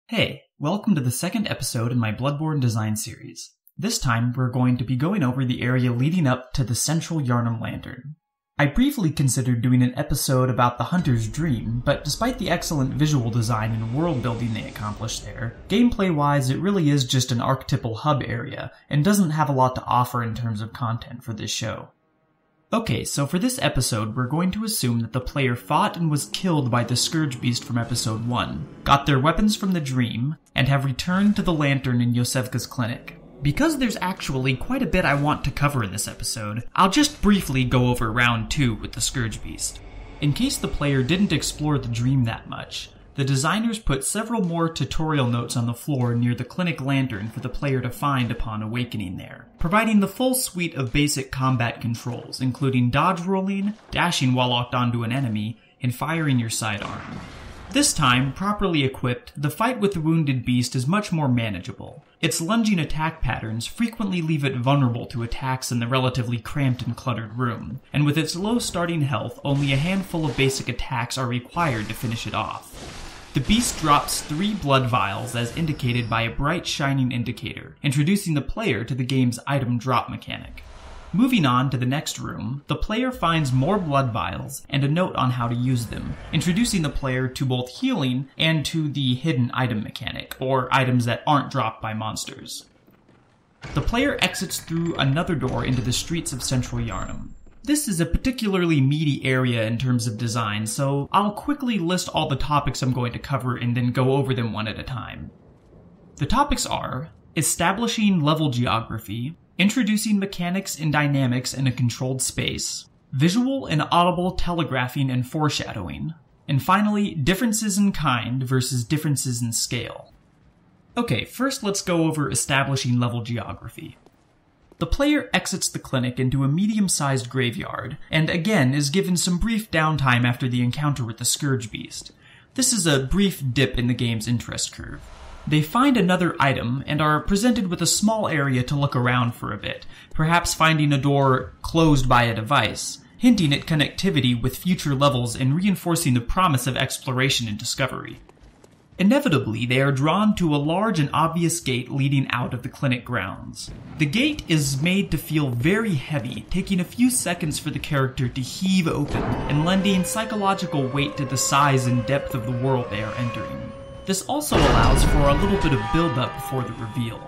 Hey, welcome to the second episode in my Bloodborne design series. This time, we're going to be going over the area leading up to the Central Yharnam Lantern. I briefly considered doing an episode about the Hunter's Dream, but despite the excellent visual design and world building they accomplished there, gameplay-wise it really is just an archetypal hub area, and doesn't have a lot to offer in terms of content for this show. Okay, so for this episode, we're going to assume that the player fought and was killed by the Scourge Beast from episode 1, got their weapons from the dream, and have returned to the lantern in Iosevka's clinic. Because there's actually quite a bit I want to cover in this episode, I'll just briefly go over round 2 with the Scourge Beast. In case the player didn't explore the dream that much, the designers put several more tutorial notes on the floor near the clinic lantern for the player to find upon awakening there, providing the full suite of basic combat controls, including dodge rolling, dashing while locked onto an enemy, and firing your sidearm. This time, properly equipped, the fight with the wounded beast is much more manageable. Its lunging attack patterns frequently leave it vulnerable to attacks in the relatively cramped and cluttered room, and with its low starting health, only a handful of basic attacks are required to finish it off. The beast drops 3 blood vials as indicated by a bright shining indicator, introducing the player to the game's item drop mechanic. Moving on to the next room, the player finds more blood vials and a note on how to use them, introducing the player to both healing and to the hidden item mechanic, or items that aren't dropped by monsters. The player exits through another door into the streets of Central Yharnam. This is a particularly meaty area in terms of design, so I'll quickly list all the topics I'm going to cover and then go over them one at a time. The topics are establishing level geography, introducing mechanics and dynamics in a controlled space, visual and audible telegraphing and foreshadowing, and finally, differences in kind versus differences in scale. Okay, first let's go over establishing level geography. The player exits the clinic into a medium-sized graveyard, and again is given some brief downtime after the encounter with the Scourge Beast. This is a brief dip in the game's interest curve. They find another item, and are presented with a small area to look around for a bit, perhaps finding a door closed by a device, hinting at connectivity with future levels and reinforcing the promise of exploration and discovery. Inevitably, they are drawn to a large and obvious gate leading out of the clinic grounds. The gate is made to feel very heavy, taking a few seconds for the character to heave open, and lending psychological weight to the size and depth of the world they are entering. This also allows for a little bit of build-up before the reveal.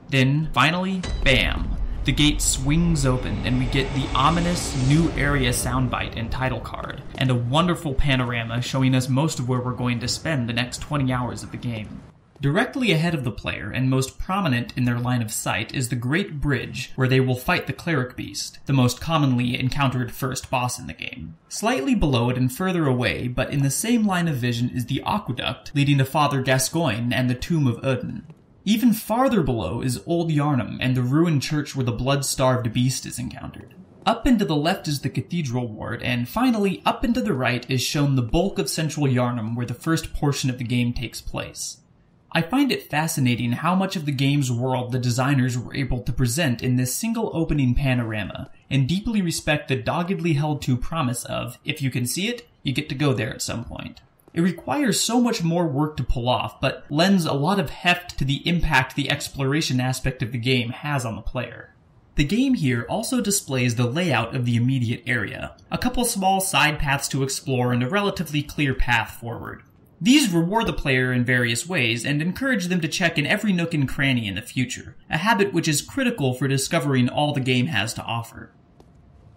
Then, finally, bam! The gate swings open, and we get the ominous New Area soundbite and title card, and a wonderful panorama showing us most of where we're going to spend the next 20 hours of the game. Directly ahead of the player, and most prominent in their line of sight, is the Great Bridge, where they will fight the Cleric Beast, the most commonly encountered first boss in the game. Slightly below it and further away, but in the same line of vision, is the Aqueduct, leading to Father Gascoigne and the Tomb of Odin. Even farther below is Old Yharnam and the ruined church where the blood-starved beast is encountered. Up and to the left is the Cathedral Ward, and finally, up and to the right is shown the bulk of Central Yharnam where the first portion of the game takes place. I find it fascinating how much of the game's world the designers were able to present in this single opening panorama, and deeply respect the doggedly held to promise of, if you can see it, you get to go there at some point. It requires so much more work to pull off, but lends a lot of heft to the impact the exploration aspect of the game has on the player. The game here also displays the layout of the immediate area, a couple small side paths to explore and a relatively clear path forward. These reward the player in various ways and encourage them to check in every nook and cranny in the future, a habit which is critical for discovering all the game has to offer.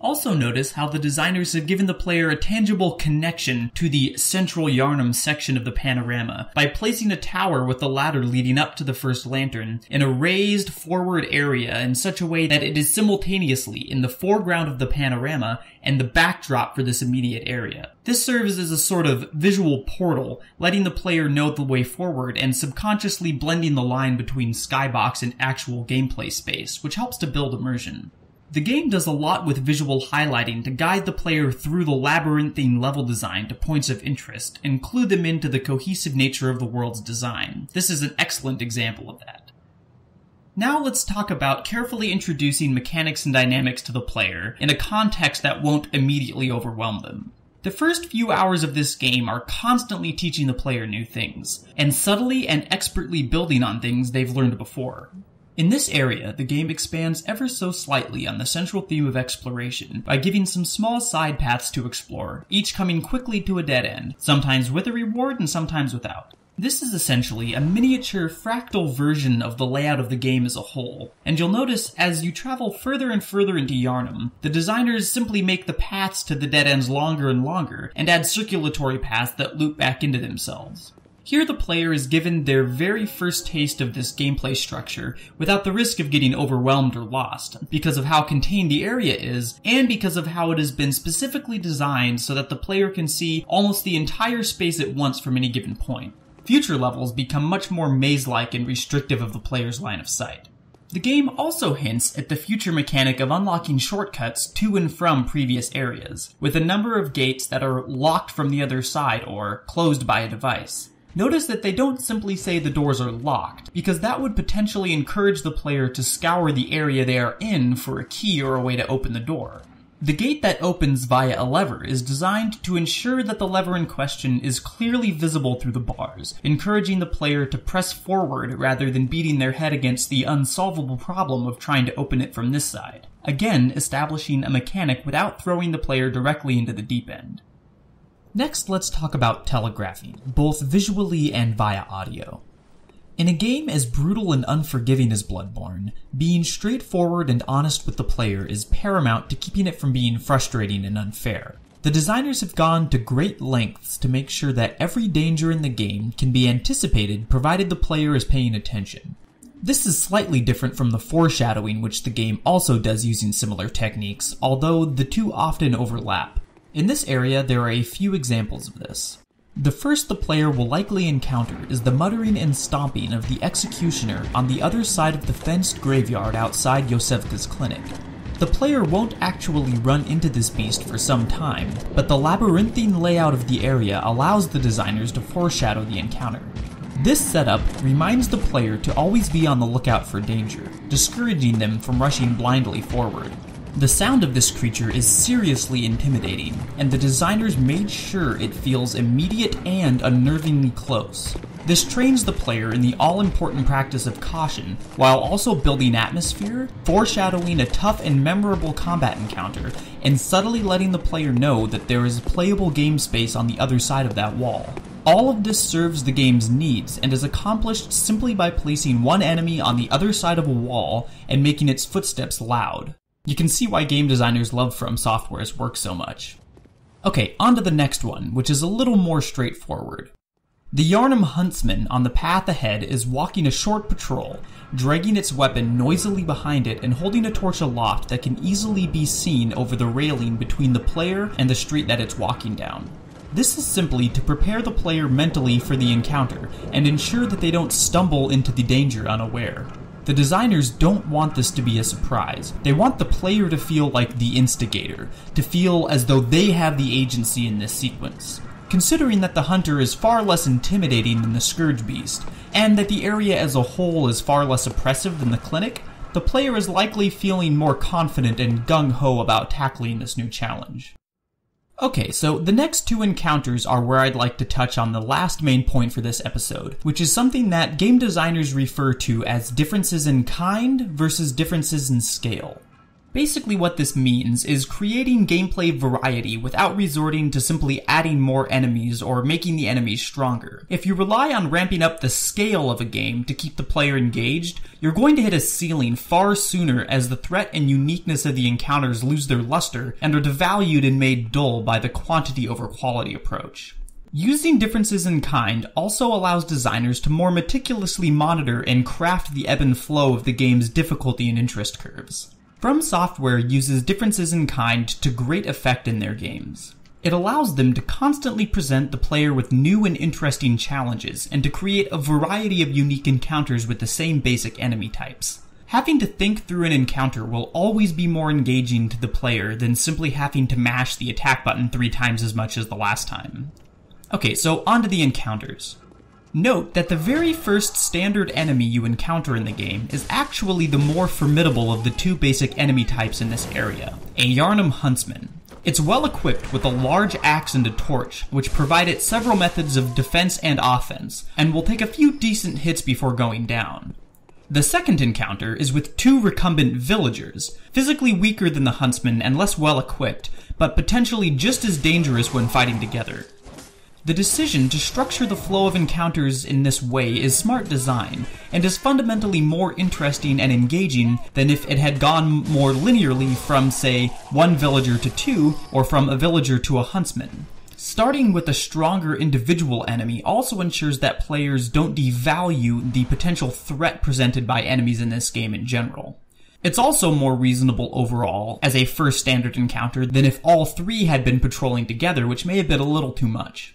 Also notice how the designers have given the player a tangible connection to the Central Yharnam section of the panorama by placing a tower with a ladder leading up to the first lantern in a raised forward area in such a way that it is simultaneously in the foreground of the panorama and the backdrop for this immediate area. This serves as a sort of visual portal, letting the player know the way forward and subconsciously blending the line between skybox and actual gameplay space, which helps to build immersion. The game does a lot with visual highlighting to guide the player through the labyrinthine level design to points of interest, and clue them into the cohesive nature of the world's design. This is an excellent example of that. Now let's talk about carefully introducing mechanics and dynamics to the player in a context that won't immediately overwhelm them. The first few hours of this game are constantly teaching the player new things, and subtly and expertly building on things they've learned before. In this area, the game expands ever so slightly on the central theme of exploration by giving some small side paths to explore, each coming quickly to a dead end, sometimes with a reward and sometimes without. This is essentially a miniature fractal version of the layout of the game as a whole, and you'll notice as you travel further and further into Yharnam, the designers simply make the paths to the dead ends longer and longer, and add circulatory paths that loop back into themselves. Here the player is given their very first taste of this gameplay structure without the risk of getting overwhelmed or lost, because of how contained the area is, and because of how it has been specifically designed so that the player can see almost the entire space at once from any given point. Future levels become much more maze-like and restrictive of the player's line of sight. The game also hints at the future mechanic of unlocking shortcuts to and from previous areas, with a number of gates that are locked from the other side or closed by a device. Notice that they don't simply say the doors are locked, because that would potentially encourage the player to scour the area they are in for a key or a way to open the door. The gate that opens via a lever is designed to ensure that the lever in question is clearly visible through the bars, encouraging the player to press forward rather than beating their head against the unsolvable problem of trying to open it from this side, again establishing a mechanic without throwing the player directly into the deep end. Next, let's talk about telegraphing, both visually and via audio. In a game as brutal and unforgiving as Bloodborne, being straightforward and honest with the player is paramount to keeping it from being frustrating and unfair. The designers have gone to great lengths to make sure that every danger in the game can be anticipated provided the player is paying attention. This is slightly different from the foreshadowing which the game also does using similar techniques, although the two often overlap. In this area, there are a few examples of this. The first the player will likely encounter is the muttering and stomping of the executioner on the other side of the fenced graveyard outside Iosevka's clinic. The player won't actually run into this beast for some time, but the labyrinthine layout of the area allows the designers to foreshadow the encounter. This setup reminds the player to always be on the lookout for danger, discouraging them from rushing blindly forward. The sound of this creature is seriously intimidating, and the designers made sure it feels immediate and unnervingly close. This trains the player in the all-important practice of caution, while also building atmosphere, foreshadowing a tough and memorable combat encounter, and subtly letting the player know that there is playable game space on the other side of that wall. All of this serves the game's needs, and is accomplished simply by placing one enemy on the other side of a wall and making its footsteps loud. You can see why game designers love From Software's work so much. Okay, on to the next one, which is a little more straightforward. The Yharnam huntsman on the path ahead is walking a short patrol, dragging its weapon noisily behind it and holding a torch aloft that can easily be seen over the railing between the player and the street that it's walking down. This is simply to prepare the player mentally for the encounter and ensure that they don't stumble into the danger unaware. The designers don't want this to be a surprise. They want the player to feel like the instigator, to feel as though they have the agency in this sequence. Considering that the hunter is far less intimidating than the scourge beast, and that the area as a whole is far less oppressive than the clinic, the player is likely feeling more confident and gung-ho about tackling this new challenge. Okay, so the next two encounters are where I'd like to touch on the last main point for this episode, which is something that game designers refer to as differences in kind versus differences in scale. Basically what this means is creating gameplay variety without resorting to simply adding more enemies or making the enemies stronger. If you rely on ramping up the scale of a game to keep the player engaged, you're going to hit a ceiling far sooner as the threat and uniqueness of the encounters lose their luster and are devalued and made dull by the quantity over quality approach. Using differences in kind also allows designers to more meticulously monitor and craft the ebb and flow of the game's difficulty and interest curves. From Software uses differences in kind to great effect in their games. It allows them to constantly present the player with new and interesting challenges, and to create a variety of unique encounters with the same basic enemy types. Having to think through an encounter will always be more engaging to the player than simply having to mash the attack button 3 times as much as the last time. Okay, so on to the encounters. Note that the very first standard enemy you encounter in the game is actually the more formidable of the 2 basic enemy types in this area, a Yharnam huntsman. It's well equipped with a large axe and a torch, which provide it several methods of defense and offense, and will take a few decent hits before going down. The second encounter is with two recumbent villagers, physically weaker than the huntsman and less well equipped, but potentially just as dangerous when fighting together. The decision to structure the flow of encounters in this way is smart design, and is fundamentally more interesting and engaging than if it had gone more linearly from, say, one villager to two, or from a villager to a huntsman. Starting with a stronger individual enemy also ensures that players don't devalue the potential threat presented by enemies in this game in general. It's also more reasonable overall as a first standard encounter than if all three had been patrolling together, which may have been a little too much.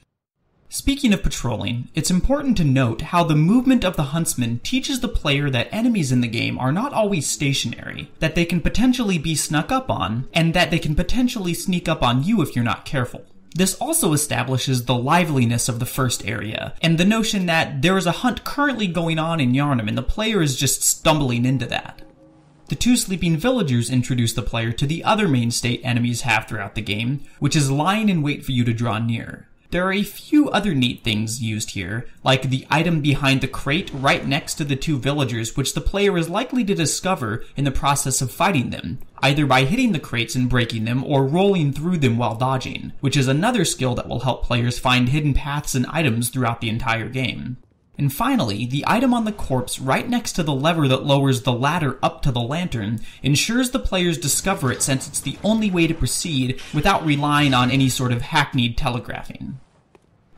Speaking of patrolling, it's important to note how the movement of the huntsman teaches the player that enemies in the game are not always stationary, that they can potentially be snuck up on, and that they can potentially sneak up on you if you're not careful. This also establishes the liveliness of the first area, and the notion that there is a hunt currently going on in Yharnam and the player is just stumbling into that. The two sleeping villagers introduce the player to the other main state enemies have throughout the game, which is lying in wait for you to draw near. There are a few other neat things used here, like the item behind the crate right next to the two villagers, which the player is likely to discover in the process of fighting them, either by hitting the crates and breaking them or rolling through them while dodging, which is another skill that will help players find hidden paths and items throughout the entire game. And finally, the item on the corpse right next to the lever that lowers the ladder up to the lantern ensures the players discover it, since it's the only way to proceed without relying on any sort of hackneyed telegraphing.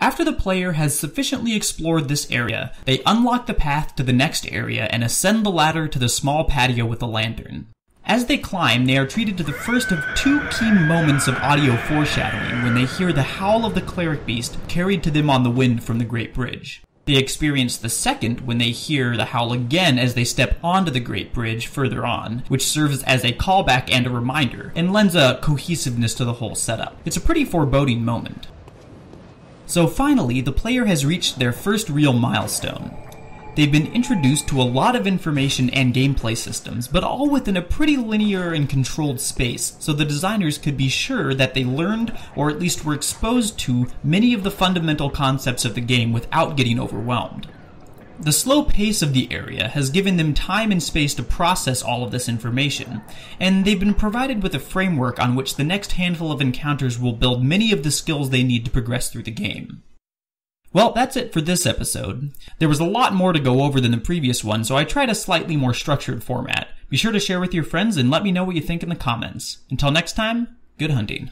After the player has sufficiently explored this area, they unlock the path to the next area and ascend the ladder to the small patio with the lantern. As they climb, they are treated to the first of two key moments of audio foreshadowing when they hear the howl of the cleric beast carried to them on the wind from the Great Bridge. They experience the second when they hear the howl again as they step onto the Great Bridge further on, which serves as a callback and a reminder, and lends a cohesiveness to the whole setup. It's a pretty foreboding moment. So finally, the player has reached their first real milestone. They've been introduced to a lot of information and gameplay systems, but all within a pretty linear and controlled space, so the designers could be sure that they learned, or at least were exposed to, many of the fundamental concepts of the game without getting overwhelmed. The slow pace of the area has given them time and space to process all of this information, and they've been provided with a framework on which the next handful of encounters will build many of the skills they need to progress through the game. Well, that's it for this episode. There was a lot more to go over than the previous one, so I tried a slightly more structured format. Be sure to share with your friends and let me know what you think in the comments. Until next time, good hunting.